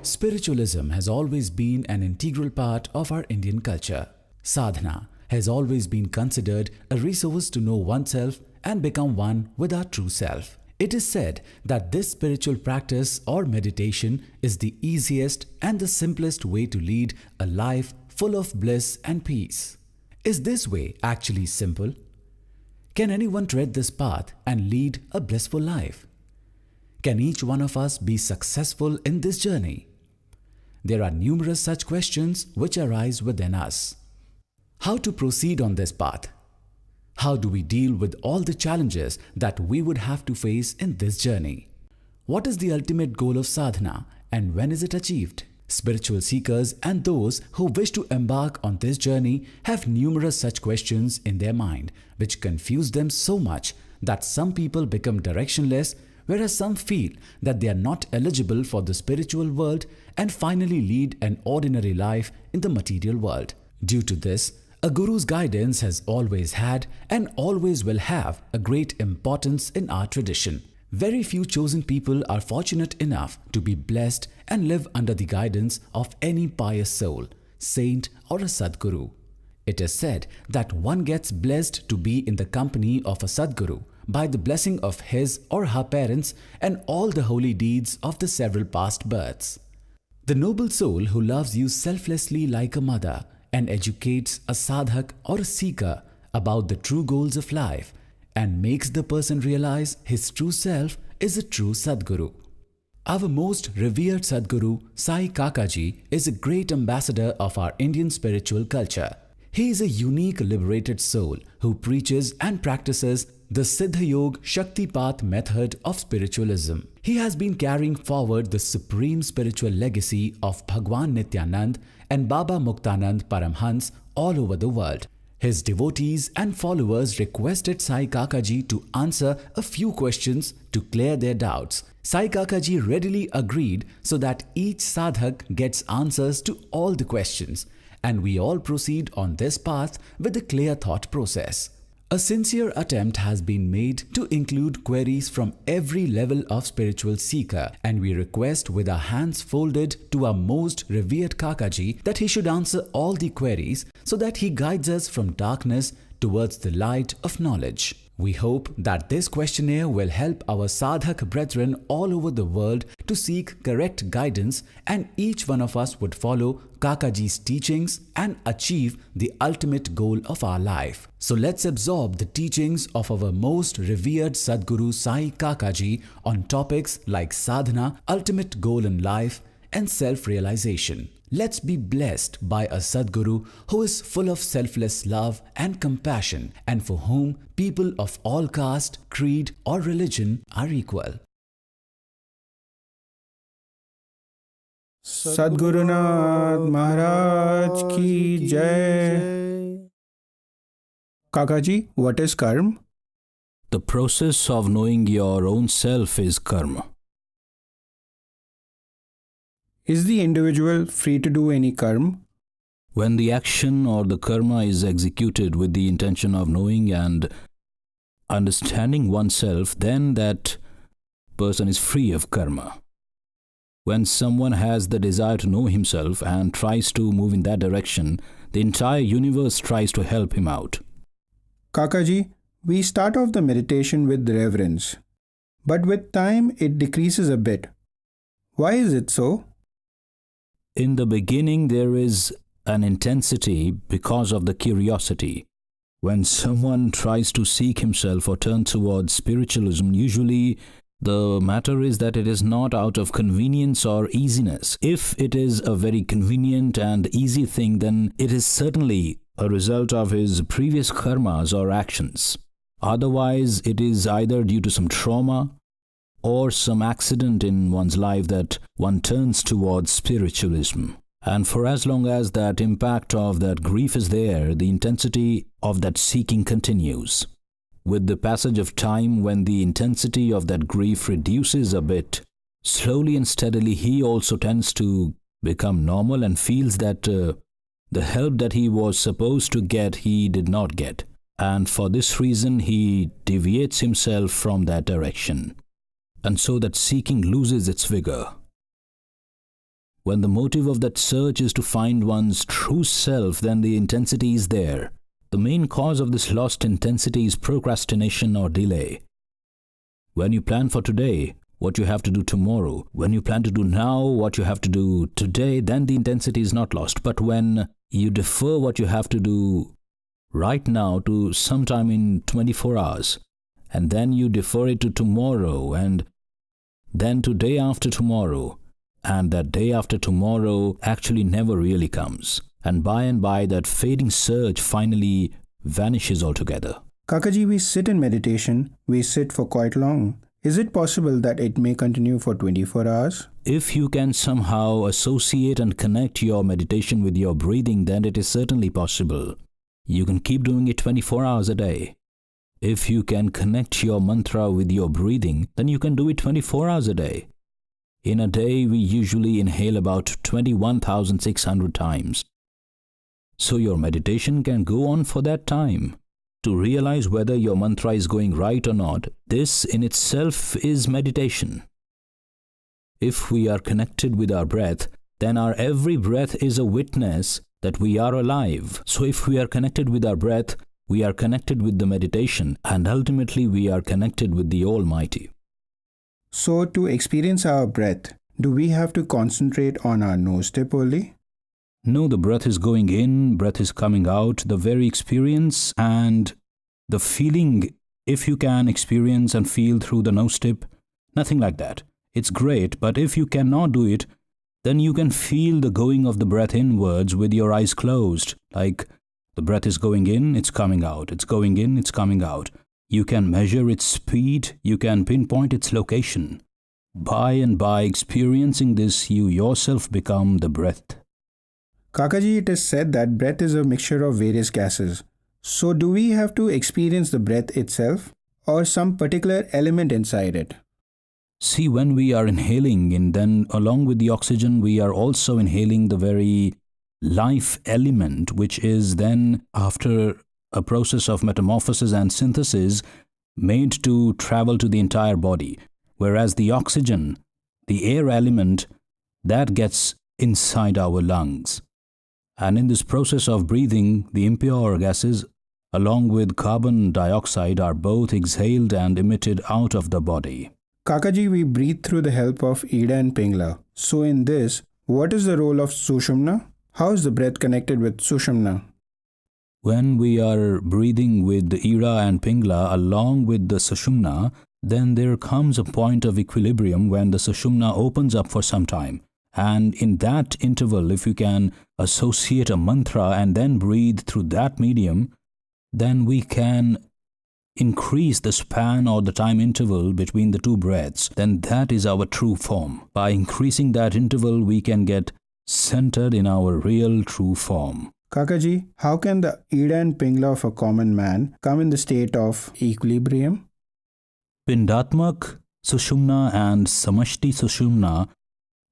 spiritualism has always been an integral part of our Indian culture. Sadhana has always been considered a resource to know oneself and become one with our true self. It is said that this spiritual practice or meditation is the easiest and the simplest way to lead a life full of bliss and peace. Is this way actually simple? Can anyone tread this path and lead a blissful life? Can each one of us be successful in this journey? There are numerous such questions which arise within us. How to proceed on this path? How do we deal with all the challenges that we would have to face in this journey? What is the ultimate goal of sadhana and when is it achieved? Spiritual seekers and those who wish to embark on this journey have numerous such questions in their mind which confuse them so much that some people become directionless, whereas some feel that they are not eligible for the spiritual world and finally lead an ordinary life in the material world. Due to this, a guru's guidance has always had and always will have a great importance in our tradition. Very few chosen people are fortunate enough to be blessed and live under the guidance of any pious soul, saint or a Sadguru. It is said that one gets blessed to be in the company of a Sadguru by the blessing of his or her parents and all the holy deeds of the several past births. The noble soul who loves you selflessly like a mother and educates a sadhak or a seeker about the true goals of life and makes the person realize his true self is a true Sadguru. Our most revered Sadguru, Sai Kakaji, is a great ambassador of our Indian spiritual culture. He is a unique liberated soul who preaches and practices the Siddha Yoga Shaktipat method of spiritualism. He has been carrying forward the supreme spiritual legacy of Bhagwan Nityanand and Baba Muktanand Paramhans all over the world. His devotees and followers requested Sai Kakaji to answer a few questions to clear their doubts. Sai Kakaji readily agreed so that each sadhak gets answers to all the questions, and we all proceed on this path with a clear thought process. A sincere attempt has been made to include queries from every level of spiritual seeker, and we request with our hands folded to our most revered Kakaji that he should answer all the queries so that he guides us from darkness towards the light of knowledge. We hope that this questionnaire will help our sadhak brethren all over the world to seek correct guidance, and each one of us would follow Kakaji's teachings and achieve the ultimate goal of our life. So let's absorb the teachings of our most revered Sadguru Sai Kakaji on topics like sadhana, ultimate goal in life, and self-realization. Let's be blessed by a Sadguru who is full of selfless love and compassion, and for whom people of all caste, creed or religion are equal. Sadgurunath Maharaj ki Jai. Kakaji, what is karma? The process of knowing your own self is karma. Is the individual free to do any karma? When the action or the karma is executed with the intention of knowing and understanding oneself, then that person is free of karma. When someone has the desire to know himself and tries to move in that direction, the entire universe tries to help him out. Kakaji, we start off the meditation with reverence, but with time it decreases a bit. Why is it so? In the beginning, there is an intensity because of the curiosity. When someone tries to seek himself or turn towards spiritualism, usually the matter is that it is not out of convenience or easiness. If it is a very convenient and easy thing, then it is certainly a result of his previous karmas or actions. Otherwise, it is either due to some trauma or some accident in one's life that one turns towards spiritualism. And for as long as that impact of that grief is there, the intensity of that seeking continues. With the passage of time, when the intensity of that grief reduces a bit, slowly and steadily he also tends to become normal and feels that the help that he was supposed to get, he did not get. And for this reason, he deviates himself from that direction. And so that seeking loses its vigor. When the motive of that search is to find one's true self, then the intensity is there. The main cause of this lost intensity is procrastination or delay. When you plan for today, what you have to do tomorrow, when you plan to do now, what you have to do today, then the intensity is not lost. But when you defer what you have to do right now to sometime in 24 hours, and then you defer it to tomorrow, and then to day after tomorrow, and that day after tomorrow actually never really comes. And by that fading surge finally vanishes altogether. Kakaji, we sit in meditation, we sit for quite long. Is it possible that it may continue for 24 hours? If you can somehow associate and connect your meditation with your breathing, then it is certainly possible. You can keep doing it 24 hours a day. If you can connect your mantra with your breathing, then you can do it 24 hours a day. In a day, we usually inhale about 21,600 times. So your meditation can go on for that time. To realize whether your mantra is going right or not, this in itself is meditation. If we are connected with our breath, then our every breath is a witness that we are alive. So if we are connected with our breath, we are connected with the meditation, and ultimately we are connected with the Almighty. So to experience our breath, do we have to concentrate on our nose tip only? No, the breath is going in, breath is coming out. The very experience and the feeling, if you can experience and feel through the nose tip, nothing like that. It's great, but if you cannot do it, then you can feel the going of the breath inwards with your eyes closed. Like the breath is going in, it's coming out. It's going in, it's coming out. You can measure its speed, you can pinpoint its location. By and by experiencing this, you yourself become the breath. Kakaji, it is said that breath is a mixture of various gases. So do we have to experience the breath itself or some particular element inside it? See, when we are inhaling, and then along with the oxygen, we are also inhaling the very life element, which is then, after a process of metamorphosis and synthesis, made to travel to the entire body. Whereas the oxygen, the air element, that gets inside our lungs. And in this process of breathing, the impure gases along with carbon dioxide are both exhaled and emitted out of the body. Kakaji, we breathe through the help of Ida and Pingla. So in this, what is the role of Sushumna? How is the breath connected with Sushumna? When we are breathing with the Ida and Pingla along with the Sushumna, then there comes a point of equilibrium when the Sushumna opens up for some time. And in that interval, if you can associate a mantra and then breathe through that medium, then we can increase the span or the time interval between the two breaths. Then that is our true form. By increasing that interval, we can get centered in our real true form. Kakaji, how can the Ida and Pingla of a common man come in the state of equilibrium? Pindatmak Sushumna and Samashti Sushumna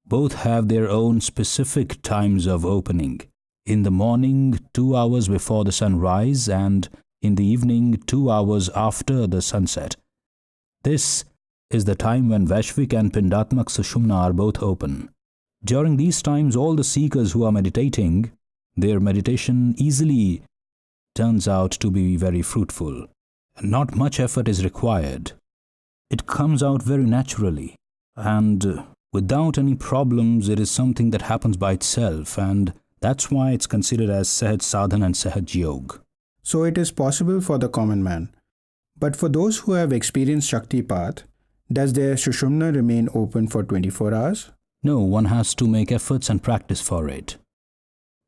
both have their own specific times of opening. In the morning, 2 hours before the sunrise, and in the evening, 2 hours after the sunset. This is the time when Vaishvik and Pindatmak Sushumna are both open. During these times, all the seekers who are meditating, their meditation easily turns out to be very fruitful. Not much effort is required. It comes out very naturally, and without any problems, it is something that happens by itself, and that's why it's considered as Sahaj Sadhan and Sahaj Yog. So it is possible for the common man. But for those who have experienced Shakti Path, does their Sushumna remain open for 24 hours? No, one has to make efforts and practice for it.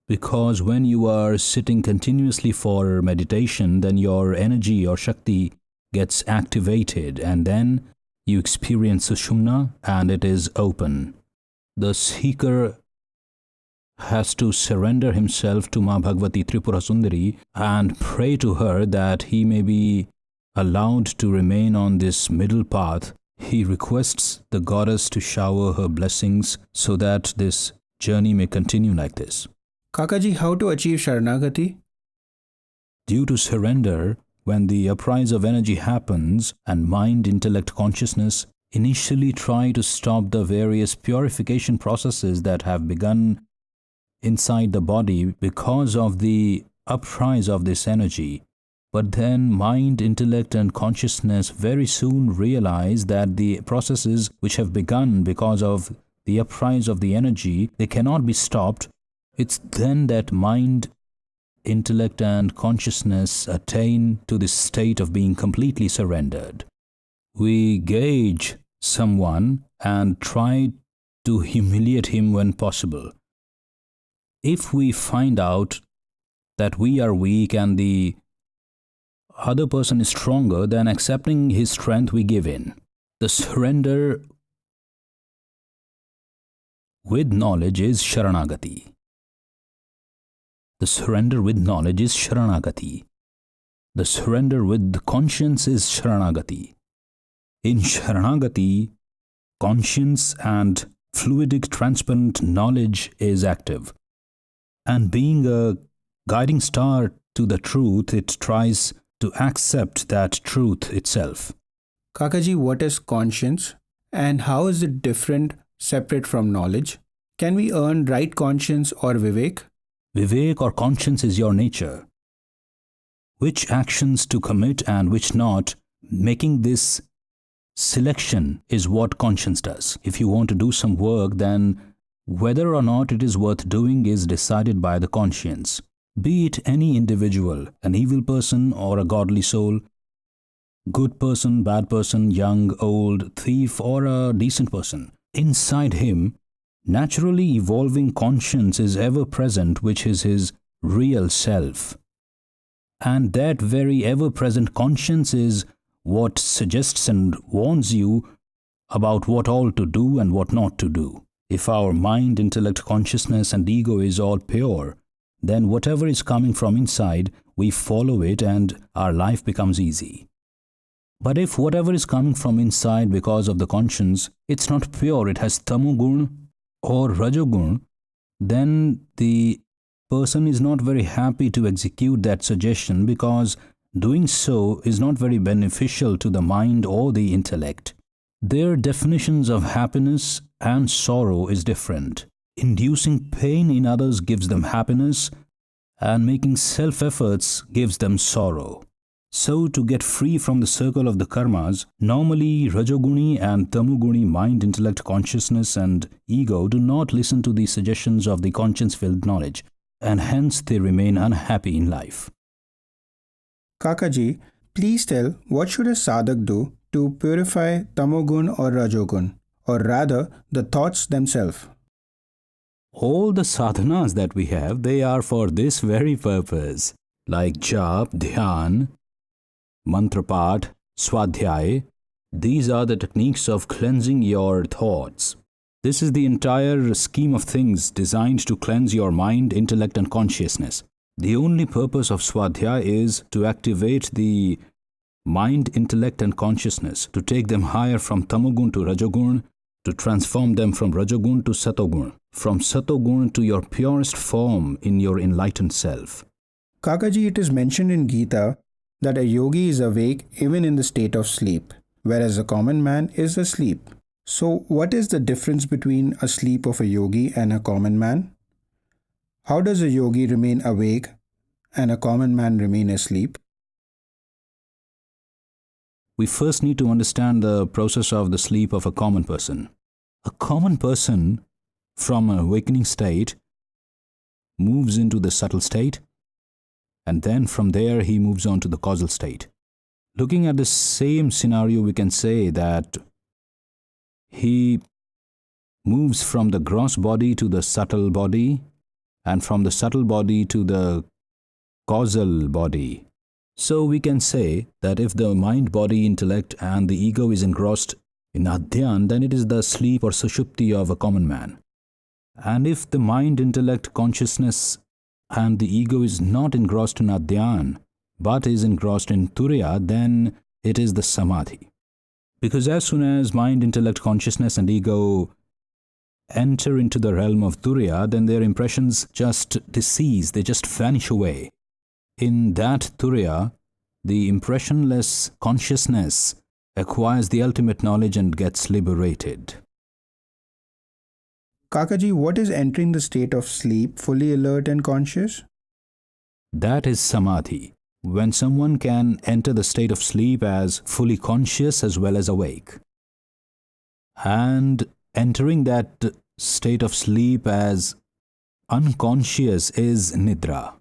Because when you are sitting continuously for meditation, then your energy or Shakti gets activated, and then you experience Sushumna and it is open. The seeker has to surrender himself to Ma Bhagavati Tripura Sundari and pray to her that he may be allowed to remain on this middle path. He requests the goddess to shower her blessings so that this journey may continue like this. Kakaji, how to achieve Sharanagati? Due to surrender, when the uprise of energy happens and mind, intellect, consciousness initially try to stop the various purification processes that have begun inside the body because of the uprise of this energy. But then mind, intellect and consciousness very soon realize that the processes which have begun because of the uprise of the energy, they cannot be stopped. It's then that mind, intellect and consciousness attain to this state of being completely surrendered. We gauge someone and try to humiliate him when possible. If we find out that we are weak and the other person is stronger, then accepting his strength we give in. The surrender with knowledge is Sharanagati. The surrender with knowledge is Sharanagati. The surrender with conscience is Sharanagati. In Sharanagati, conscience and fluidic transparent knowledge is active. And being a guiding star to the truth, it tries to accept that truth itself. Kakaji, what is conscience and how is it different, separate from knowledge? Can we earn right conscience or Vivek? Vivek or conscience is your nature. Which actions to commit and which not, making this selection is what conscience does. If you want to do some work, then whether or not it is worth doing is decided by the conscience. Be it any individual, an evil person or a godly soul, good person, bad person, young, old, thief or a decent person. Inside him, naturally evolving conscience is ever present, which is his real self. And that very ever-present conscience is what suggests and warns you about what all to do and what not to do. If our mind, intellect, consciousness and ego is all pure, then whatever is coming from inside, we follow it and our life becomes easy. But if whatever is coming from inside because of the conscience, it's not pure, it has tamogun or rajogun, then the person is not very happy to execute that suggestion because doing so is not very beneficial to the mind or the intellect. Their definitions of happiness and sorrow is different. Inducing pain in others gives them happiness, and making self-efforts gives them sorrow. So, to get free from the circle of the karmas, normally Rajoguni and Tamoguni mind, intellect, consciousness and ego do not listen to the suggestions of the conscience-filled knowledge, and hence they remain unhappy in life. Kakaji, please tell what should a sadhak do to purify tamogun or rajogun, or rather the thoughts themselves? All the sadhanas that we have, they are for this very purpose, like jap, dhyan, mantrapat, swadhyay. These are the techniques of cleansing your thoughts. This is the entire scheme of things designed to cleanse your mind, intellect and consciousness. The only purpose of swadhyay is to activate the mind, intellect and consciousness, to take them higher from tamogun to rajogun, to transform them from rajogun to satogun, from satogun to your purest form in your enlightened self. Kakaji, it is mentioned in Gita that a yogi is awake even in the state of sleep, whereas a common man is asleep. So, what is the difference between a sleep of a yogi and a common man? How does a yogi remain awake and a common man remain asleep? We first need to understand the process of the sleep of a common person. A common person, from an awakening state, moves into the subtle state, and then from there he moves on to the causal state. Looking at the same scenario, we can say that he moves from the gross body to the subtle body, and from the subtle body to the causal body. So we can say that if the mind, body, intellect and the ego is engrossed in adhyan, then it is the sleep or sushupti of a common man. And if the mind, intellect, consciousness and the ego is not engrossed in adhyan, but is engrossed in turiya, then it is the samadhi. Because as soon as mind, intellect, consciousness and ego enter into the realm of turiya, then their impressions just decease, they just vanish away. In that turiya, the impressionless consciousness acquires the ultimate knowledge and gets liberated. Kakaji, what is entering the state of sleep fully alert and conscious? That is samadhi, when someone can enter the state of sleep as fully conscious as well as awake. And entering that state of sleep as unconscious is nidra.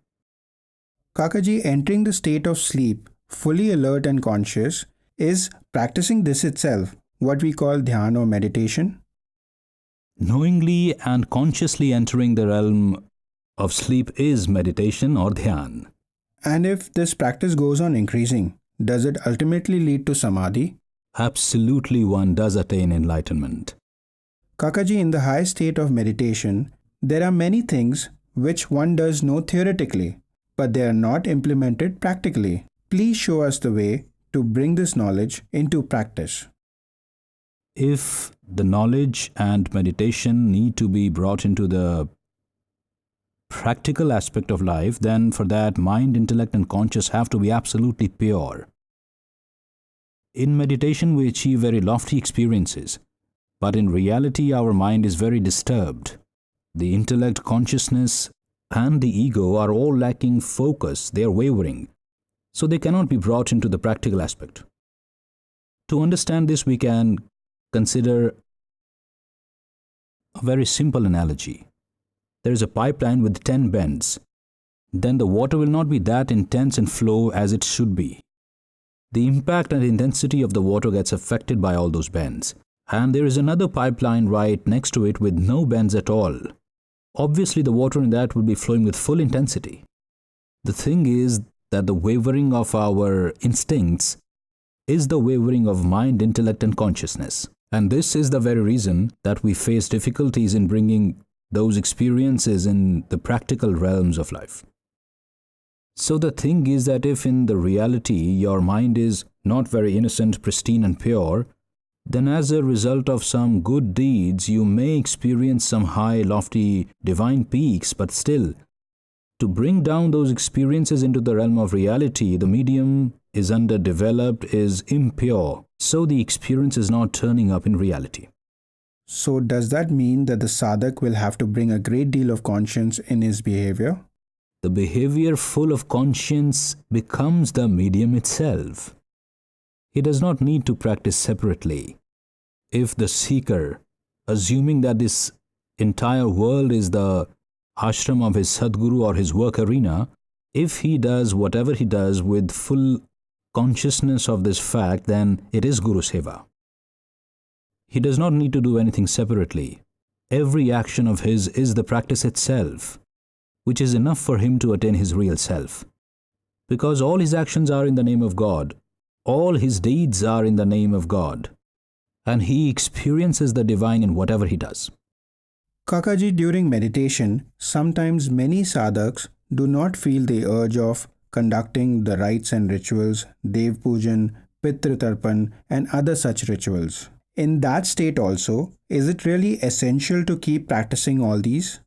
Kakaji, entering the state of sleep fully alert and conscious is practicing this itself, what we call dhyana or meditation. Knowingly and consciously entering the realm of sleep is meditation or dhyan. And if this practice goes on increasing, does it ultimately lead to samadhi? Absolutely, one does attain enlightenment. Kakaji, in the high state of meditation, there are many things which one does know theoretically, but they are not implemented practically. Please show us the way to bring this knowledge into practice. If the knowledge and meditation need to be brought into the practical aspect of life, then for that mind, intellect and conscious have to be absolutely pure. In meditation we achieve very lofty experiences, but in reality our mind is very disturbed. The intellect, consciousness and the ego are all lacking focus, they are wavering, so they cannot be brought into the practical aspect. To understand this, we can consider a very simple analogy. There is a pipeline with 10 bends. Then the water will not be that intense in flow as it should be. The impact and intensity of the water gets affected by all those bends. And there is another pipeline right next to it with no bends at all. Obviously, the water in that will be flowing with full intensity. The thing is that the wavering of our instincts is the wavering of mind, intellect and consciousness. And this is the very reason that we face difficulties in bringing those experiences in the practical realms of life. So the thing is that if in the reality your mind is not very innocent, pristine and pure, then as a result of some good deeds you may experience some high, lofty, divine peaks, but still, to bring down those experiences into the realm of reality, the medium is underdeveloped, is impure, so the experience is not turning up in reality. So does that mean that the sadhak will have to bring a great deal of conscience in his behavior? The behavior full of conscience becomes the medium itself. He does not need to practice separately. If the seeker, assuming that this entire world is the ashram of his Sadguru or his work arena, if he does whatever he does with full consciousness of this fact, then it is Guru Seva. He does not need to do anything separately. Every action of his is the practice itself, which is enough for him to attain his real self. Because all his actions are in the name of God, all his deeds are in the name of God, and he experiences the divine in whatever he does. Kakaji, during meditation, sometimes many sadhaks do not feel the urge of conducting the rites and rituals, Dev Pujan, Pitra Tarpan and other such rituals. In that state also, is it really essential to keep practicing all these?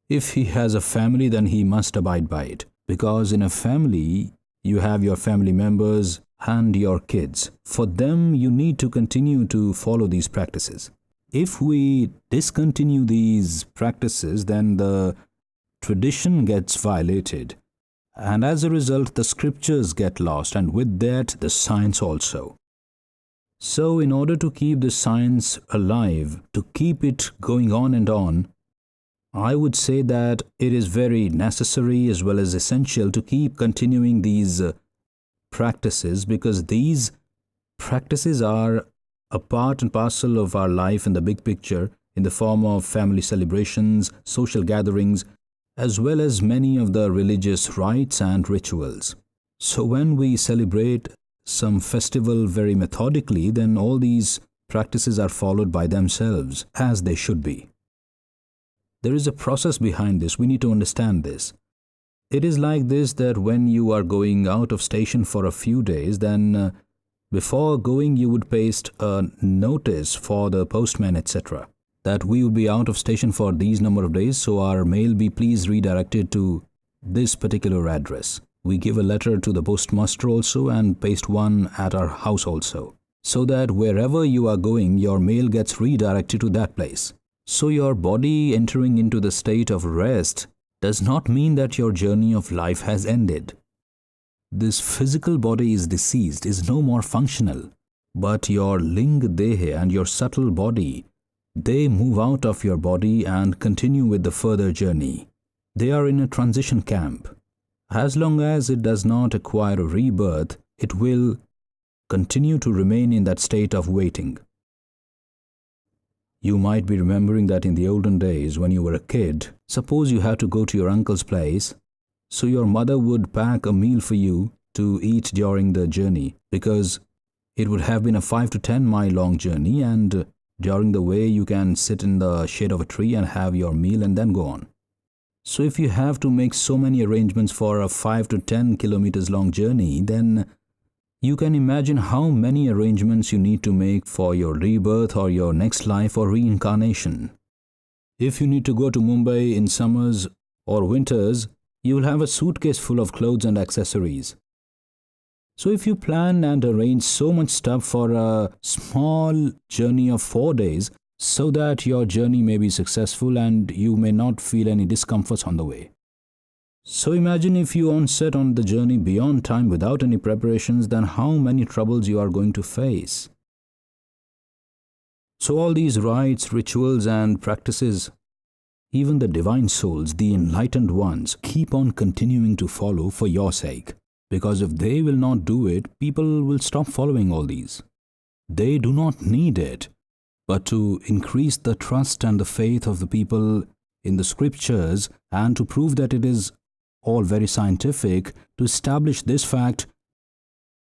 If he has a family, then he must abide by it. Because in a family, you have your family members and your kids. For them, you need to continue to follow these practices. If we discontinue these practices, then the tradition gets violated. And as a result, the scriptures get lost, and with that, the science also. So, in order to keep the science alive, to keep it going on and on, I would say that it is very necessary as well as essential to keep continuing these practices, because these practices are a part and parcel of our life in the big picture, in the form of family celebrations, social gatherings, as well as many of the religious rites and rituals. So when we celebrate some festival very methodically, then all these practices are followed by themselves, as they should be. There is a process behind this. We need to understand this. It is like this, that when you are going out of station for a few days, then before going you would paste a notice for the postman, etc., that we will be out of station for these number of days, so our mail be please redirected to this particular address. We give a letter to the postmaster also and paste one at our house also. so that wherever you are going, your mail gets redirected to that place. So your body entering into the state of rest does not mean that your journey of life has ended. This physical body is deceased, is no more functional, but your ling dehe and your subtle body, they move out of your body and continue with the further journey. They are in a transition camp. As long as it does not acquire a rebirth, it will continue to remain in that state of waiting. You might be remembering that in the olden days when you were a kid, suppose you had to go to your uncle's place, so your mother would pack a meal for you to eat during the journey, because it would have been a 5 to 10 mile long journey, and during the way you can sit in the shade of a tree and have your meal and then go on. So if you have to make so many arrangements for a 5 to 10 kilometers long journey, then you can imagine how many arrangements you need to make for your rebirth or your next life or reincarnation. If you need to go to Mumbai in summers or winters, you will have a suitcase full of clothes and accessories. So if you plan and arrange so much stuff for a small journey of 4 days, so that your journey may be successful and you may not feel any discomforts on the way. So imagine if you onset on the journey beyond time without any preparations, then how many troubles you are going to face. So all these rites, rituals and practices, even the divine souls, the enlightened ones, keep on continuing to follow for your sake. Because if they will not do it, people will stop following all these. They do not need it, but to increase the trust and the faith of the people in the scriptures and to prove that it is all very scientific, to establish this fact,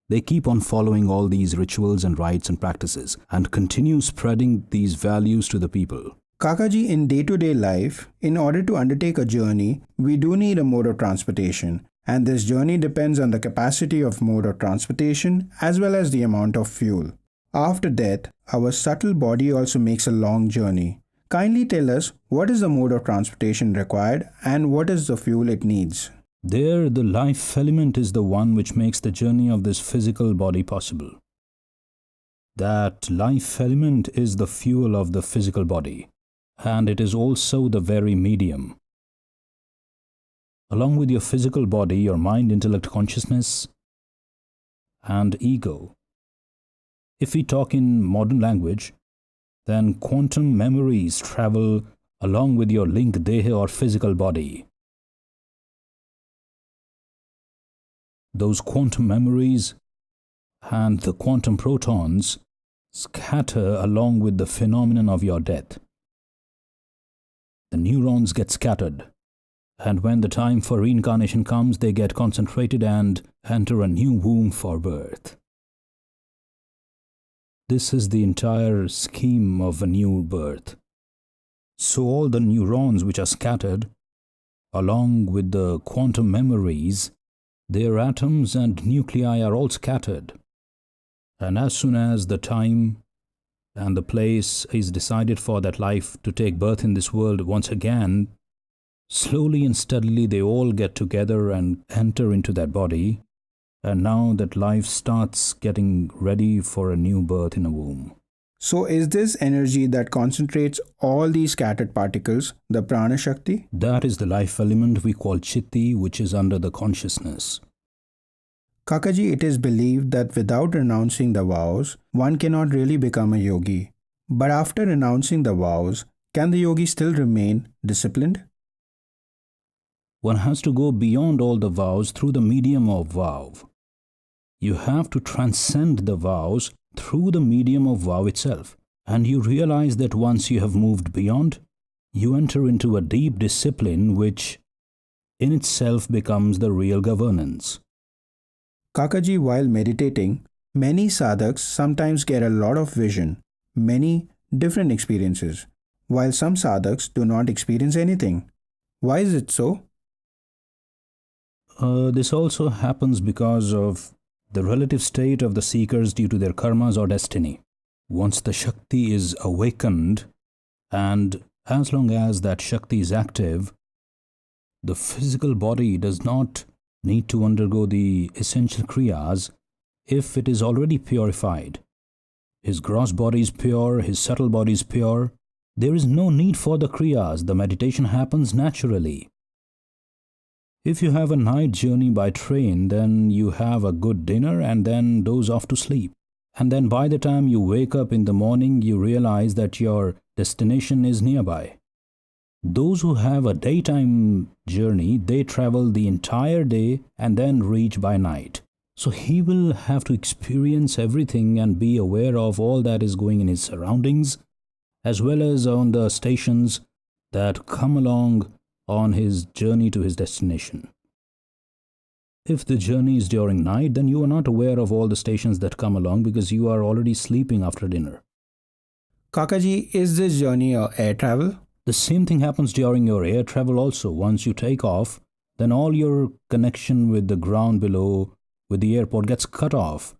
they keep on following all these rituals and rites and practices and continue spreading these values to the people. Kakaji, in day-to-day life, in order to undertake a journey, we do need a mode of transportation, and this journey depends on the capacity of mode of transportation as well as the amount of fuel. After death, our subtle body also makes a long journey. Kindly tell us what is the mode of transportation required and what is the fuel it needs. There, the life element is the one which makes the journey of this physical body possible. That life element is the fuel of the physical body, and it is also the very medium. Along with your physical body, your mind, intellect, consciousness, and ego. If we talk in modern language, then quantum memories travel along with your link dehe or physical body. Those quantum memories and the quantum protons scatter along with the phenomenon of your death. The neurons get scattered, and when the time for reincarnation comes, they get concentrated and enter a new womb for birth. This is the entire scheme of a new birth. So all the neurons which are scattered, along with the quantum memories, their atoms and nuclei are all scattered. And as soon as the time and the place is decided for that life to take birth in this world once again, slowly and steadily they all get together and enter into that body. And now that life starts getting ready for a new birth in a womb. So is this energy that concentrates all these scattered particles the Prana Shakti? That is the life element we call Chitti, which is under the consciousness. Kakaji, it is believed that without renouncing the vows, one cannot really become a yogi. But after renouncing the vows, can the yogi still remain disciplined? One has to go beyond all the vows through the medium of vow. You have to transcend the vows through the medium of vow itself. And you realize that once you have moved beyond, you enter into a deep discipline which in itself becomes the real governance. Kakaji, while meditating, many sadhaks sometimes get a lot of vision, many different experiences, while some sadhaks do not experience anything. Why is it so? This also happens because of the relative state of the seekers due to their karmas or destiny. Once the Shakti is awakened, and as long as that Shakti is active, the physical body does not need to undergo the essential kriyas if it is already purified. His gross body is pure, his subtle body is pure. There is no need for the kriyas, the meditation happens naturally. If you have a night journey by train, then you have a good dinner and then doze off to sleep. And then by the time you wake up in the morning, you realize that your destination is nearby. Those who have a daytime journey, they travel the entire day and then reach by night. So he will have to experience everything and be aware of all that is going in his surroundings, as well as on the stations that come along on his journey to his destination. If the journey is during night, then you are not aware of all the stations that come along because you are already sleeping after dinner. Kakaji, is this journey air travel? The same thing happens during your air travel also. Once you take off, then all your connection with the ground below, with the airport gets cut off.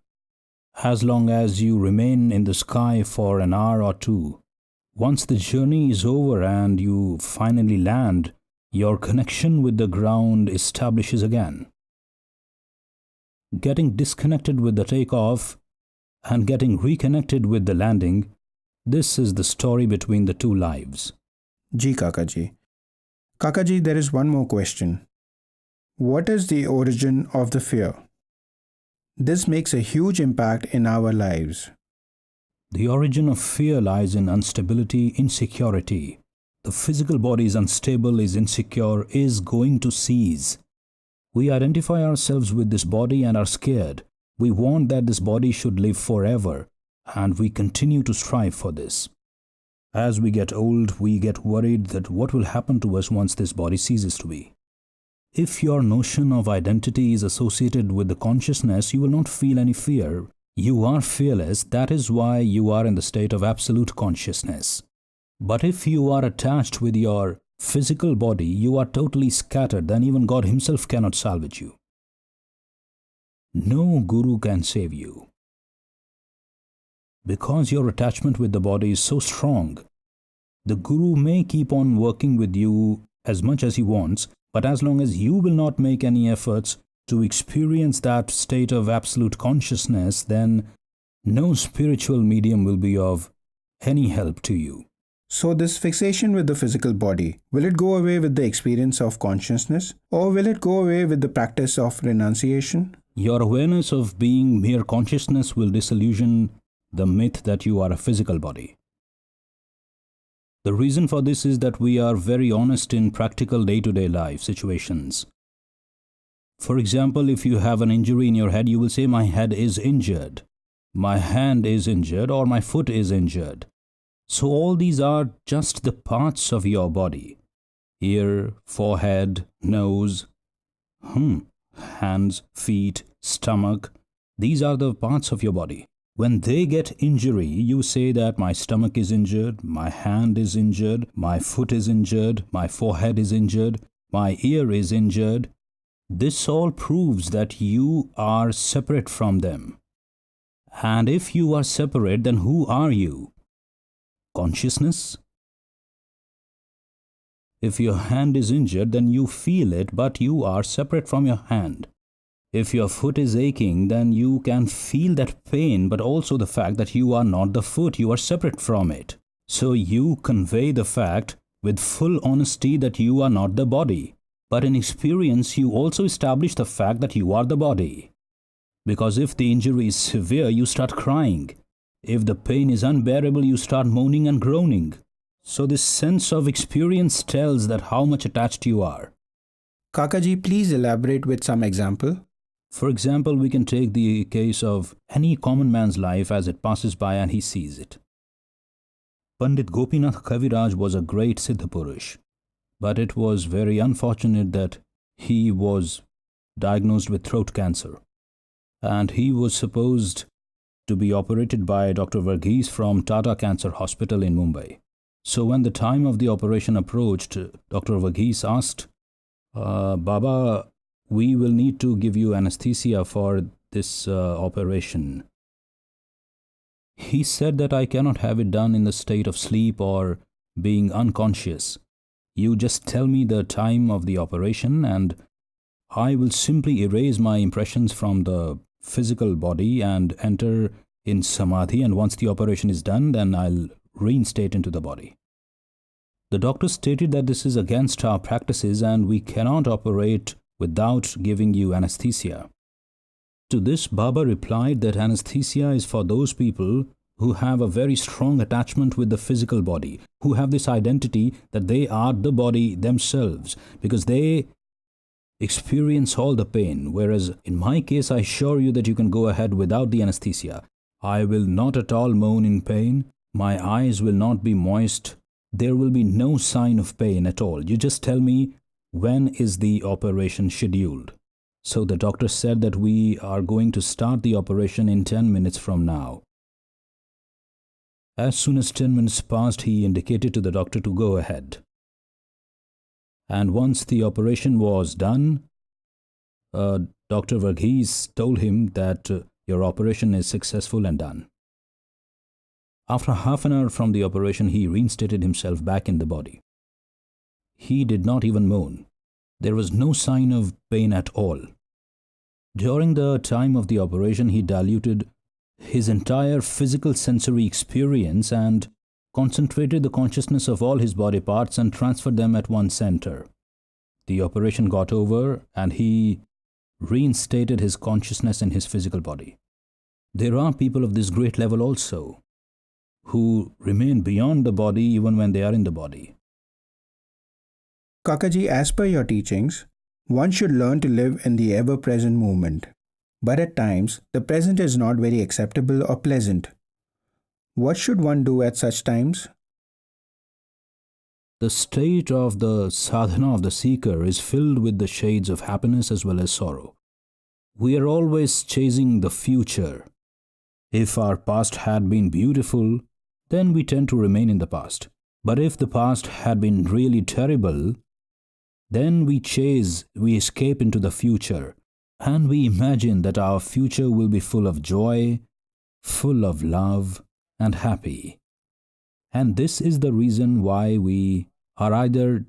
As long as you remain in the sky for an hour or two, once the journey is over and you finally land, your connection with the ground establishes again. Getting disconnected with the takeoff and getting reconnected with the landing, this is the story between the two lives. Ji Kakaji. Kakaji, there is one more question. What is the origin of the fear? This makes a huge impact in our lives. The origin of fear lies in instability, insecurity. The physical body is unstable, is insecure, is going to cease. We identify ourselves with this body and are scared. We want that this body should live forever, and we continue to strive for this. As we get old, we get worried that what will happen to us once this body ceases to be. If your notion of identity is associated with the consciousness, you will not feel any fear. You are fearless, that is why you are in the state of absolute consciousness. But if you are attached with your physical body, you are totally scattered, then even God himself cannot salvage you. No guru can save you. Because your attachment with the body is so strong, the guru may keep on working with you as much as he wants, but as long as you will not make any efforts to experience that state of absolute consciousness, then no spiritual medium will be of any help to you. So this fixation with the physical body, will it go away with the experience of consciousness, or will it go away with the practice of renunciation? Your awareness of being mere consciousness will disillusion the myth that you are a physical body. The reason for this is that we are very honest in practical day-to-day life situations. For example, if you have an injury in your head, you will say, my head is injured, my hand is injured, or my foot is injured. So all these are just the parts of your body. Ear, forehead, nose, hands, feet, stomach. These are the parts of your body. When they get injury, you say that my stomach is injured, my hand is injured, my foot is injured, my forehead is injured, my ear is injured. This all proves that you are separate from them. And if you are separate, then who are you? Consciousness? If your hand is injured, then you feel it, but you are separate from your hand. If your foot is aching, then you can feel that pain, but also the fact that you are not the foot, you are separate from it. So you convey the fact with full honesty that you are not the body. But in experience, you also establish the fact that you are the body. Because if the injury is severe, you start crying. If the pain is unbearable, you start moaning and groaning. So this sense of experience tells that how much attached you are. Kakaji, please elaborate with some example. For example, we can take the case of any common man's life as it passes by and he sees it. Pandit Gopinath Kaviraj was a great Siddha Purush, but it was very unfortunate that he was diagnosed with throat cancer, and he was supposed to be operated by Dr. Varghese from Tata Cancer Hospital in Mumbai. So when the time of the operation approached, Dr. Varghese asked, Baba, we will need to give you anesthesia for this operation. He said that I cannot have it done in the state of sleep or being unconscious. You just tell me the time of the operation and I will simply erase my impressions from the physical body and enter in samadhi, and once the operation is done, then I'll reinstate into the body. The doctor stated that this is against our practices and we cannot operate without giving you anesthesia. To this, Baba replied that anesthesia is for those people who have a very strong attachment with the physical body, who have this identity that they are the body themselves, because they experience all the pain. Whereas in my case, I assure you that you can go ahead without the anesthesia. I will not at all moan in pain. My eyes will not be moist. There will be no sign of pain at all. You just tell me, when is the operation scheduled? So the doctor said that we are going to start the operation in 10 minutes from now. As soon as 10 minutes passed, he indicated to the doctor to go ahead. And once the operation was done, Dr. Varghese told him that your operation is successful and done. After half an hour from the operation, he reinstated himself back in the body. He did not even moan. There was no sign of pain at all. During the time of the operation, he diluted his entire physical sensory experience and concentrated the consciousness of all his body parts and transferred them at one center. The operation got over and he reinstated his consciousness in his physical body. There are people of this great level also, who remain beyond the body even when they are in the body. Kakaji, as per your teachings, one should learn to live in the ever-present moment. But at times, the present is not very acceptable or pleasant. What should one do at such times? The state of the sadhana of the seeker is filled with the shades of happiness as well as sorrow. We are always chasing the future. If our past had been beautiful, then we tend to remain in the past. But if the past had been really terrible, then we escape into the future, and we imagine that our future will be full of joy, full of love, and happy. And this is the reason why we are either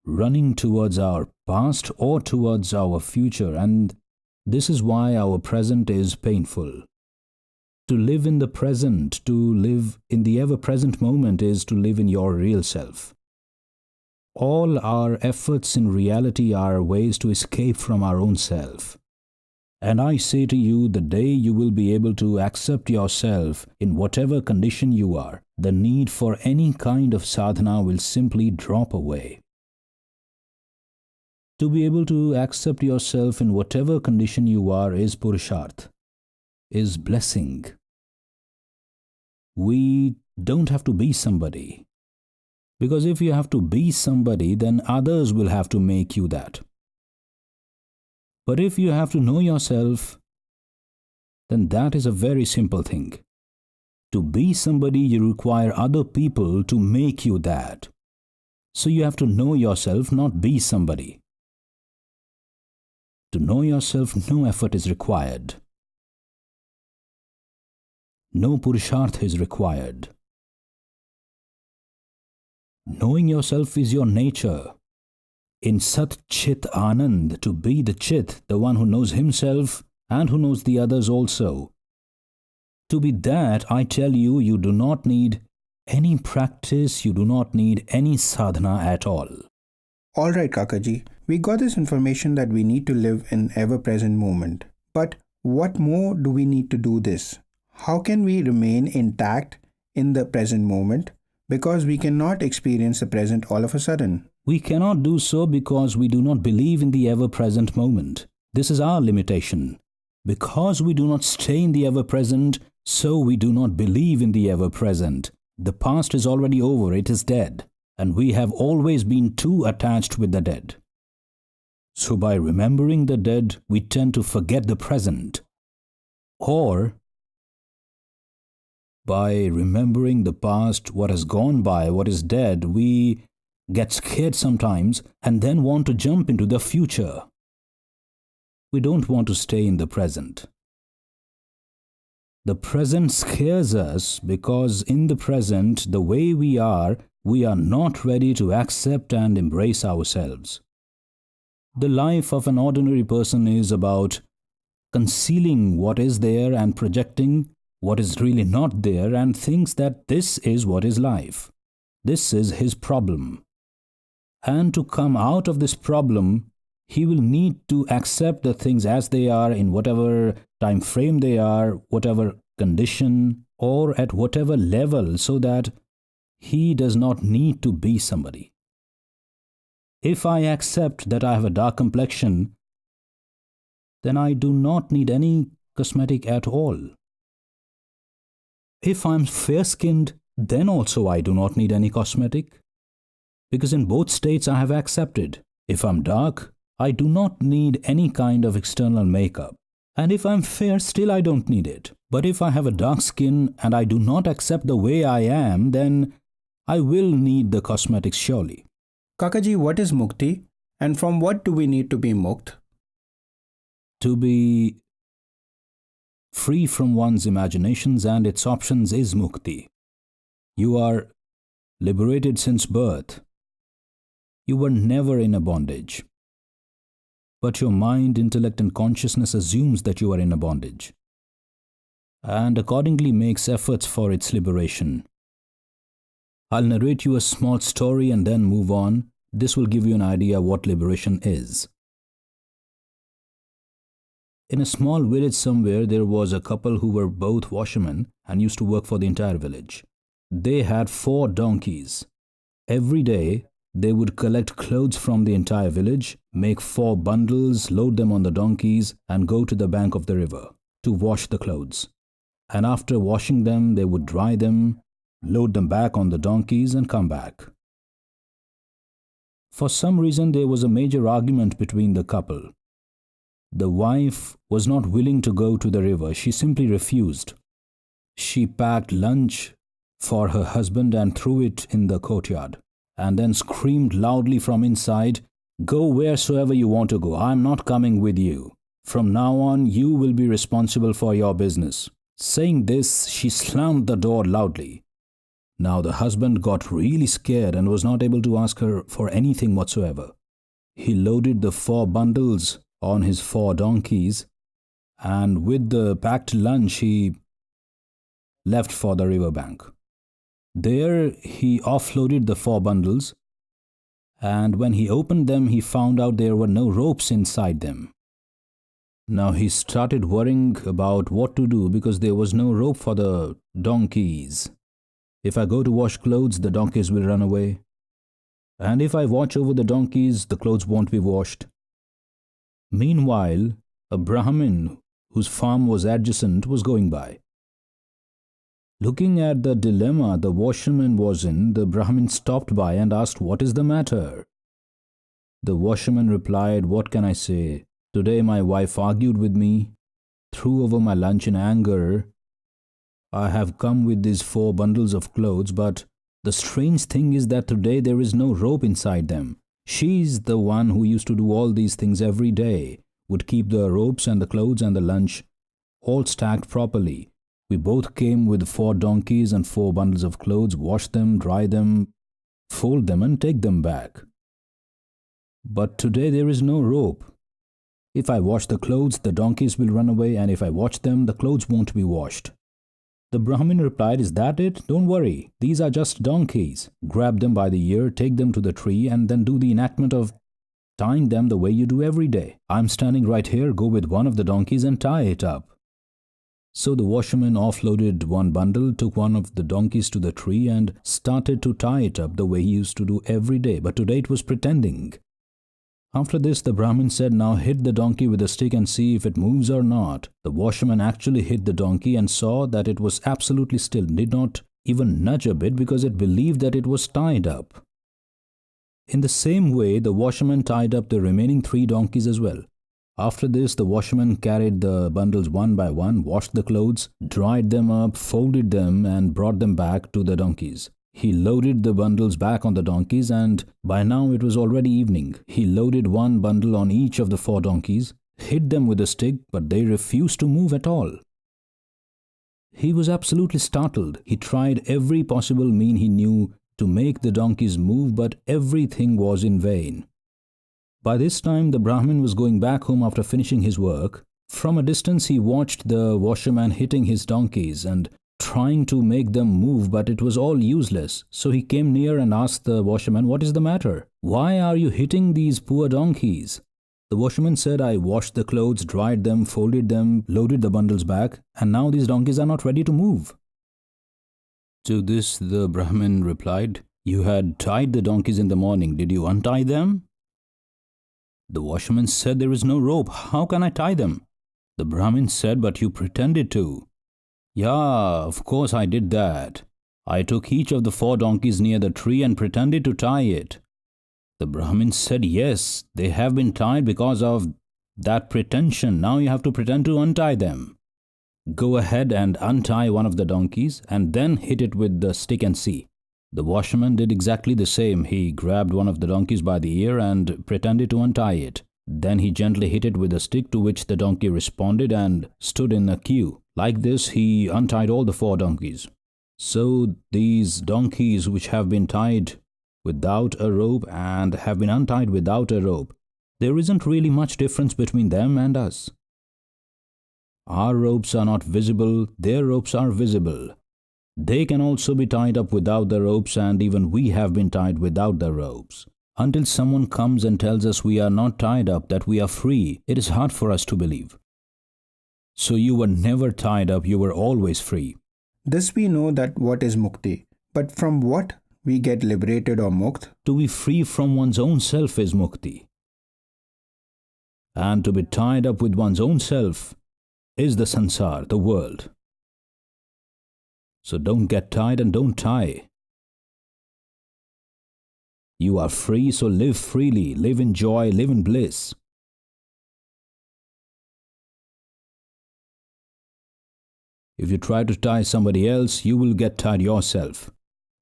running towards our past or towards our future, and this is why our present is painful. To live in the present, to live in the ever-present moment is to live in your real self. All our efforts in reality are ways to escape from our own self. And I say to you, the day you will be able to accept yourself in whatever condition you are, the need for any kind of sadhana will simply drop away. To be able to accept yourself in whatever condition you are is purusharth, is blessing. We don't have to be somebody. Because if you have to be somebody, then others will have to make you that. But if you have to know yourself, then that is a very simple thing. To be somebody, you require other people to make you that. So you have to know yourself, not be somebody. To know yourself, no effort is required. No purusharth is required. Knowing yourself is your nature. In Sat Chit Anand, to be the Chit, the one who knows himself and who knows the others also. To be that, I tell you, you do not need any practice, you do not need any sadhana at all. Alright, Kakaji, we got this information that we need to live in ever-present moment. But what more do we need to do this? How can we remain intact in the present moment? Because we cannot experience the present all of a sudden. We cannot do so because we do not believe in the ever-present moment. This is our limitation. Because we do not stay in the ever-present, so we do not believe in the ever-present. The past is already over, it is dead, and we have always been too attached with the dead. So by remembering the dead, we tend to forget the present. Or by remembering the past, what has gone by, what is dead, we get scared sometimes and then want to jump into the future. We don't want to stay in the present. The present scares us because in the present, the way we are not ready to accept and embrace ourselves. The life of an ordinary person is about concealing what is there and projecting what is really not there and thinks that this is what is life. This is his problem. And to come out of this problem, he will need to accept the things as they are in whatever time frame they are, whatever condition, or at whatever level, so that he does not need to be somebody. If I accept that I have a dark complexion, then I do not need any cosmetic at all. If I'm fair-skinned, then also I do not need any cosmetic, because in both states I have accepted. If I'm dark, I do not need any kind of external makeup. And if I'm fair, still I don't need it. But if I have a dark skin and I do not accept the way I am, then I will need the cosmetics surely. Kakaji, what is mukti? And from what do we need to be mukt? To be free from one's imaginations and its options is mukti. You are liberated since birth. You were never in a bondage. But your mind, intellect and consciousness assumes that you are in a bondage and accordingly makes efforts for its liberation. I'll narrate you a small story and then move on. This will give you an idea what liberation is. In a small village somewhere, there was a couple who were both washermen and used to work for the entire village. They had 4 donkeys. Every day, they would collect clothes from the entire village, make 4 bundles, load them on the donkeys, and go to the bank of the river to wash the clothes. And after washing them, they would dry them, load them back on the donkeys, and come back. For some reason, there was a major argument between the couple. The wife was not willing to go to the river. She simply refused. She packed lunch for her husband and threw it in the courtyard, and then screamed loudly from inside, "Go wheresoever you want to go. I'm not coming with you. From now on, you will be responsible for your business." Saying this, she slammed the door loudly. Now the husband got really scared and was not able to ask her for anything whatsoever. He loaded the 4 bundles on his 4 donkeys, and with the packed lunch, he left for the riverbank. There, he offloaded the 4 bundles, and when he opened them, he found out there were no ropes inside them. Now he started worrying about what to do because there was no rope for the donkeys. If I go to wash clothes, the donkeys will run away. And if I watch over the donkeys, the clothes won't be washed. Meanwhile, a Brahmin whose farm was adjacent was going by. Looking at the dilemma the washerman was in, the Brahmin stopped by and asked, "What is the matter?" The washerman replied, "What can I say? Today my wife argued with me, threw over my lunch in anger. I have come with these 4 bundles of clothes, but the strange thing is that today there is no rope inside them. She's the one who used to do all these things every day, would keep the ropes and the clothes and the lunch all stacked properly. We both came with 4 donkeys and 4 bundles of clothes, wash them, dry them, fold them and take them back. But today there is no rope. If I wash the clothes, the donkeys will run away, and if I watch them, the clothes won't be washed." The Brahmin replied, "Is that it? Don't worry. These are just donkeys. Grab them by the ear, take them to the tree, and then do the enactment of tying them the way you do every day. I'm standing right here. Go with one of the donkeys and tie it up." So the washerman offloaded 1 bundle, took one of the donkeys to the tree, and started to tie it up the way he used to do every day. But today it was pretending. After this, the Brahmin said, "Now hit the donkey with a stick and see if it moves or not." The washerman actually hit the donkey and saw that it was absolutely still, did not even nudge a bit because it believed that it was tied up. In the same way, the washerman tied up the remaining 3 donkeys as well. After this, the washerman carried the bundles one by one, washed the clothes, dried them up, folded them, and brought them back to the donkeys. He loaded the bundles back on the donkeys, and by now it was already evening. He loaded 1 bundle on each of the 4 donkeys, hit them with a stick, but they refused to move at all. He was absolutely startled. He tried every possible mean he knew to make the donkeys move, but everything was in vain. By this time, the Brahmin was going back home after finishing his work, From a distance, he watched the washerman hitting his donkeys and trying to make them move, but it was all useless. So he came near and asked the washerman, "What is the matter? Why are you hitting these poor donkeys?" The washerman said, "I washed the clothes, dried them, folded them, loaded the bundles back, and now these donkeys are not ready to move." To this the Brahmin replied, "You had tied the donkeys in the morning. Did you untie them?" The washerman said, "There is no rope. How can I tie them?" The Brahmin said, "But you pretended to." "Yeah, of course I did that. I took each of the 4 donkeys near the tree and pretended to tie it." The Brahmin said, "Yes, they have been tied because of that pretension. Now you have to pretend to untie them. Go ahead and untie one of the donkeys and then hit it with the stick and see." The washerman did exactly the same. He grabbed one of the donkeys by the ear and pretended to untie it. Then he gently hit it with a stick, to which the donkey responded and stood in a queue. Like this, he untied all the 4 donkeys. So these donkeys which have been tied without a rope and have been untied without a rope, there isn't really much difference between them and us. Our ropes are not visible, their ropes are visible. They can also be tied up without the ropes, and even we have been tied without the ropes. Until someone comes and tells us we are not tied up, that we are free, it is hard for us to believe. So you were never tied up, you were always free. This we know that what is mukti, but from what we get liberated or mukt? To be free from one's own self is mukti. And to be tied up with one's own self is the sansar, the world. So don't get tied and don't tie. You are free, so live freely, live in joy, live in bliss. If you try to tie somebody else, you will get tied yourself.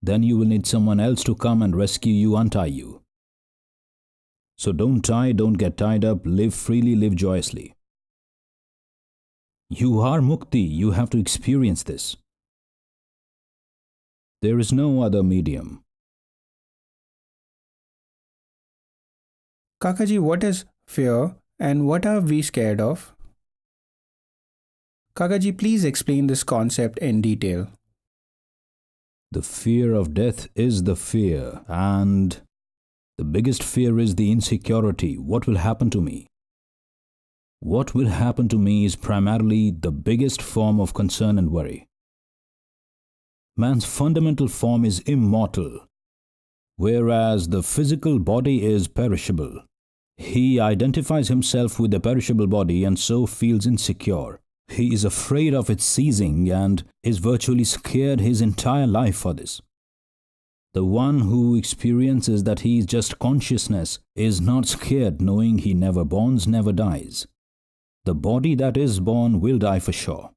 Then you will need someone else to come and rescue you, untie you. So don't tie, don't get tied up, live freely, live joyously. You are mukti, you have to experience this. There is no other medium. Kakaji, what is fear and what are we scared of? Kakaji, please explain this concept in detail. The fear of death is the fear, and the biggest fear is the insecurity. What will happen to me? What will happen to me is primarily the biggest form of concern and worry. Man's fundamental form is immortal, whereas the physical body is perishable. He identifies himself with the perishable body and so feels insecure. He is afraid of its ceasing and is virtually scared his entire life for this. The one who experiences that he is just consciousness is not scared, knowing he never borns, never dies. The body that is born will die for sure.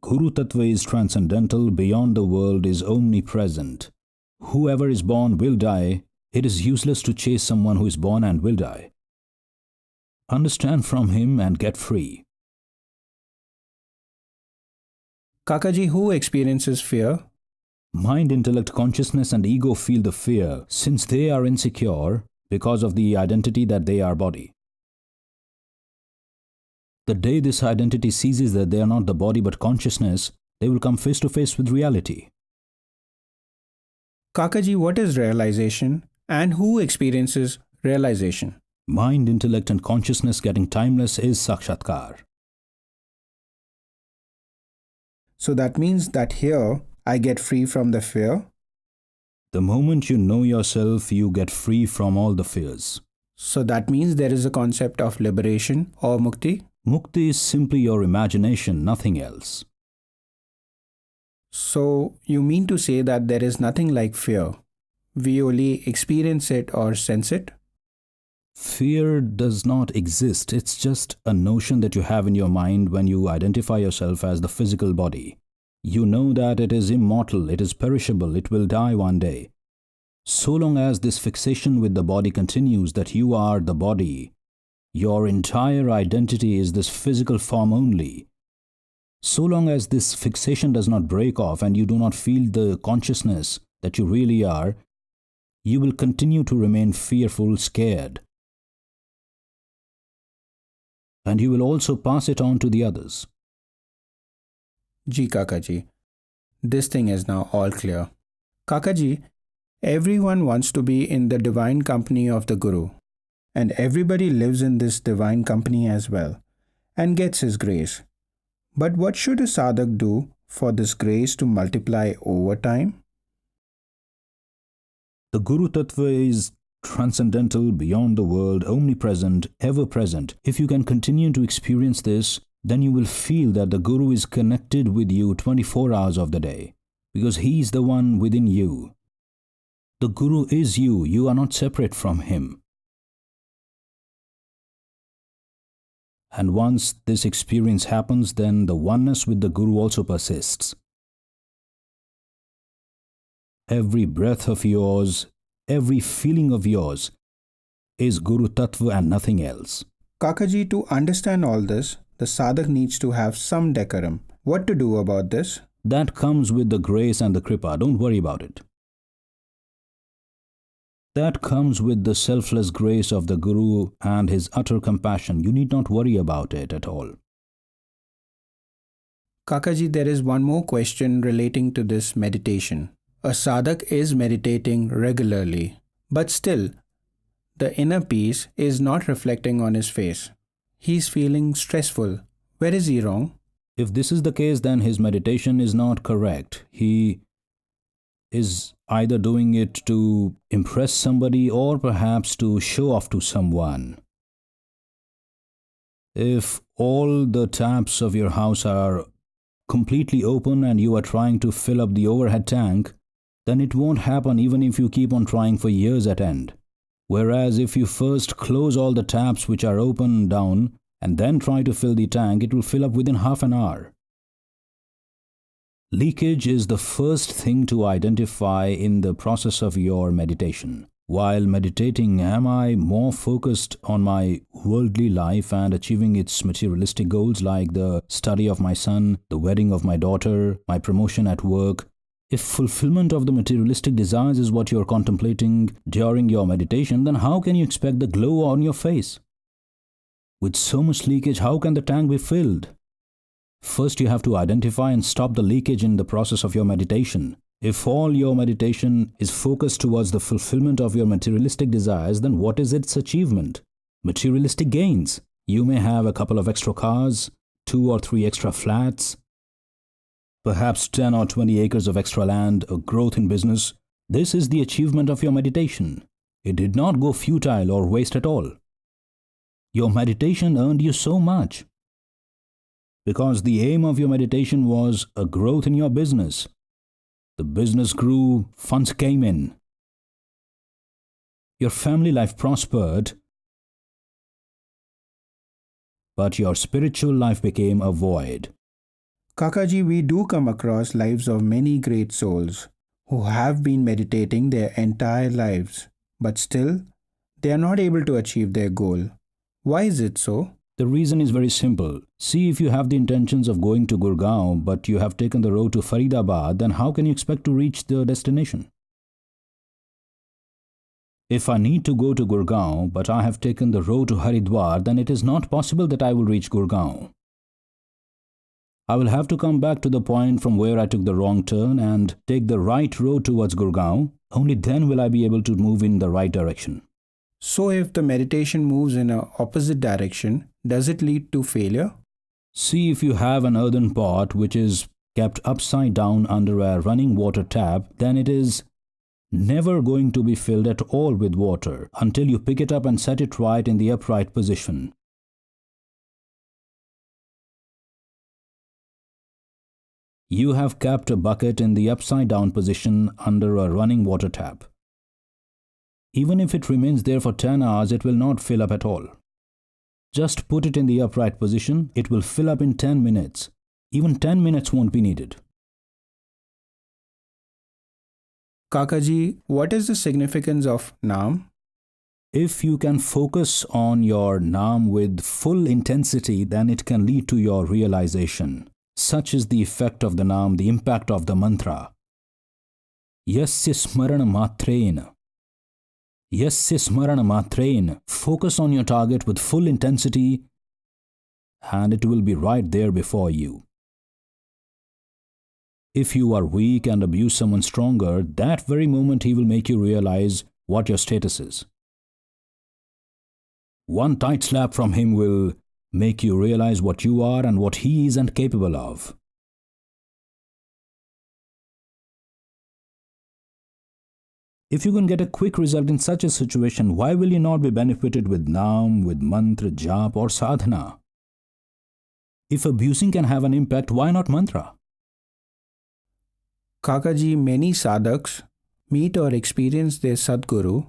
Guru Tattva is transcendental, beyond the world, is omnipresent. Whoever is born will die. It is useless to chase someone who is born and will die. Understand from him and get free. Kakaji, who experiences fear? Mind, intellect, consciousness and ego feel the fear since they are insecure because of the identity that they are body. The day this identity seizes that they are not the body but consciousness, they will come face to face with reality. Kakaji, what is realization and who experiences realization? Mind, intellect and consciousness getting timeless is sakshatkar. So that means that here I get free from the fear. The moment you know yourself, you get free from all the fears. So that means there is a concept of liberation or mukti. Mukti is simply your imagination, nothing else. So you mean to say that there is nothing like fear? We only experience it or sense it? Fear does not exist. It's just a notion that you have in your mind when you identify yourself as the physical body. You know that it is immortal, it is perishable, it will die one day. So long as this fixation with the body continues, that you are the body, your entire identity is this physical form only. So long as this fixation does not break off and you do not feel the consciousness that you really are, you will continue to remain fearful, scared. and you will also pass it on to the others. Ji Kakaji, this thing is now all clear. Kakaji, everyone wants to be in the divine company of the Guru, and everybody lives in this divine company as well, and gets his grace. But what should a sadhak do for this grace to multiply over time? The Guru Tattva is transcendental, beyond the world, omnipresent, ever present. If you can continue to experience this, then you will feel that the Guru is connected with you 24 hours of the day, because he is the one within you. The Guru is you, you are not separate from him. And once this experience happens, then the oneness with the Guru also persists. Every breath of yours, every feeling of yours is Guru Tattva and nothing else. Kakaji, to understand all this, the sadhak needs to have some decorum. What to do about this? That comes with the grace and the kripa, don't worry about it. That comes with the selfless grace of the Guru and his utter compassion. You need not worry about it at all. Kakaji, there is one more question relating to this meditation. A sadhak is meditating regularly, but still, the inner peace is not reflecting on his face. He is feeling stressful. Where is he wrong? If this is the case, then his meditation is not correct. He is either doing it to impress somebody or perhaps to show off to someone. If all the taps of your house are completely open and you are trying to fill up the overhead tank, then it won't happen even if you keep on trying for years at end. Whereas if you first close all the taps which are open down and then try to fill the tank, it will fill up within half an hour. Leakage is the first thing to identify in the process of your meditation. While meditating, am I more focused on my worldly life and achieving its materialistic goals like the study of my son, the wedding of my daughter, my promotion at work? If fulfillment of the materialistic desires is what you are contemplating during your meditation, then how can you expect the glow on your face? With so much leakage, how can the tank be filled? First, you have to identify and stop the leakage in the process of your meditation. If all your meditation is focused towards the fulfillment of your materialistic desires, then what is its achievement? Materialistic gains. You may have a couple of extra cars, 2 or 3 extra flats, perhaps 10 or 20 acres of extra land, a growth in business. This is the achievement of your meditation. It did not go futile or waste at all. Your meditation earned you so much, because the aim of your meditation was a growth in your business. The business grew, funds came in. Your family life prospered, but your spiritual life became a void. Kakaji, we do come across lives of many great souls who have been meditating their entire lives, but still, they are not able to achieve their goal. Why is it so? The reason is very simple. See, if you have the intentions of going to Gurgaon, but you have taken the road to Faridabad, then how can you expect to reach the destination? If I need to go to Gurgaon, but I have taken the road to Haridwar, then it is not possible that I will reach Gurgaon. I will have to come back to the point from where I took the wrong turn and take the right road towards Gurgaon. Only then will I be able to move in the right direction. So if the meditation moves in an opposite direction, does it lead to failure? See, if you have an earthen pot which is kept upside down under a running water tap, then it is never going to be filled at all with water until you pick it up and set it right in the upright position. You have kept a bucket in the upside down position under a running water tap. Even if it remains there for 10 hours, it will not fill up at all. Just put it in the upright position, it will fill up in 10 minutes. Even 10 minutes won't be needed. Kakaji, what is the significance of Naam? If you can focus on your Naam with full intensity, then it can lead to your realization. Such is the effect of the Naam, the impact of the mantra. Yasya smarana matreena. Yasya smarana matreena. Focus on your target with full intensity and it will be right there before you. If you are weak and abuse someone stronger, that very moment he will make you realize what your status is. One tight slap from him will make you realize what you are and what he isn't capable of. If you can get a quick result in such a situation, why will you not be benefited with naam, with mantra, jap or sadhana? If abusing can have an impact, why not mantra? Kakaji, many sadhaks meet or experience their Sadguru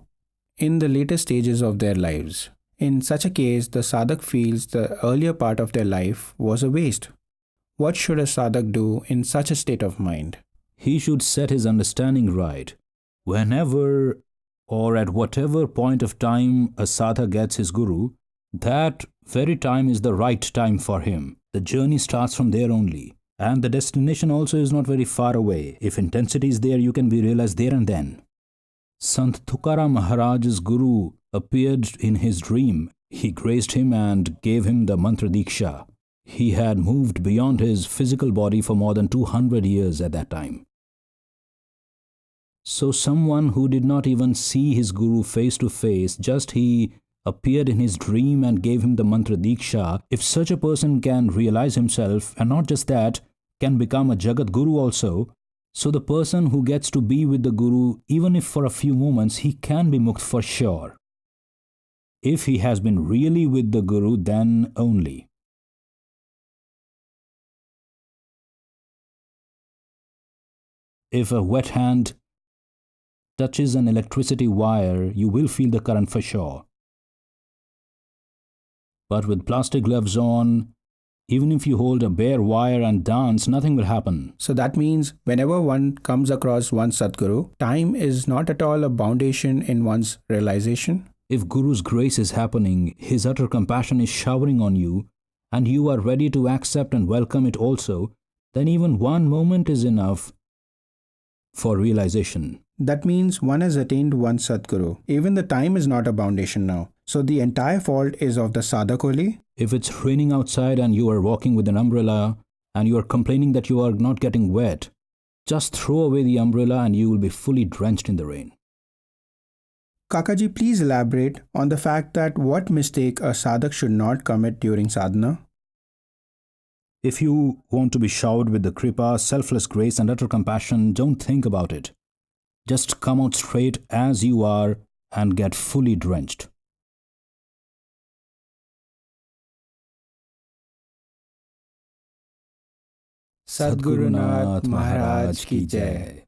in the later stages of their lives. In such a case, the sadhak feels the earlier part of their life was a waste. What should a sadhak do in such a state of mind? He should set his understanding right. Whenever or at whatever point of time a sadhak gets his guru, that very time is the right time for him. The journey starts from there only. And the destination also is not very far away. If intensity is there, you can be realized there and then. Sant Tukaram Maharaj's guru appeared in his dream. He graced him and gave him the mantra diksha. He had moved beyond his physical body for more than 200 years at that time. So someone who did not even see his guru face to face, just he appeared in his dream and gave him the mantra diksha, if such a person can realize himself, and not just that, can become a Jagat Guru also, so the person who gets to be with the Guru, even if for a few moments, he can be mukt for sure. If he has been really with the Guru, then only. If a wet hand touches an electricity wire, you will feel the current for sure. But with plastic gloves on, even if you hold a bare wire and dance, nothing will happen. So that means whenever one comes across one's Sadguru, time is not at all a foundation in one's realization. If Guru's grace is happening, his utter compassion is showering on you, and you are ready to accept and welcome it also, then even one moment is enough for realization. That means one has attained one's Sadguru. Even the time is not a foundation now. So the entire fault is of the sadhak only? If it's raining outside and you are walking with an umbrella and you are complaining that you are not getting wet, just throw away the umbrella and you will be fully drenched in the rain. Kakaji, please elaborate on the fact that what mistake a sadhak should not commit during sadhana? If you want to be showered with the kripa, selfless grace and utter compassion, don't think about it. Just come out straight as you are and get fully drenched. Sadguru Nath Maharaj ki jai.